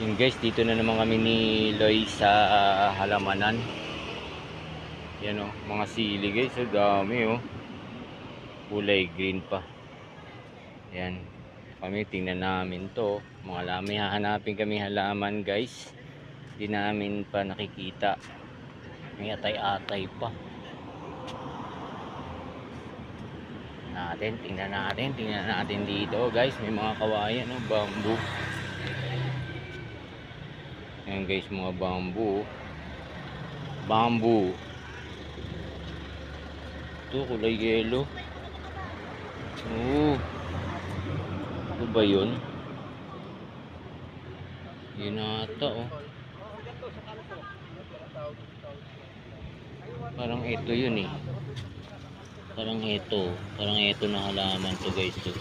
Yun guys, dito na naman kami ni Loy sa halamanan. Yan o, mga sili guys, so dami o. Kulay green pa. Yan, kami tingnan namin to. Mga may hahanapin kami halaman guys. Di namin pa nakikita. May atay-atay pa. Tingnan natin dito guys. May mga kawayan o, bamboo. Ayan guys, mga bamboo. Ito kulay yellow. Ito ba yun? Yun ata oh. Parang ito yun eh. Parang ito na halaman to guys to.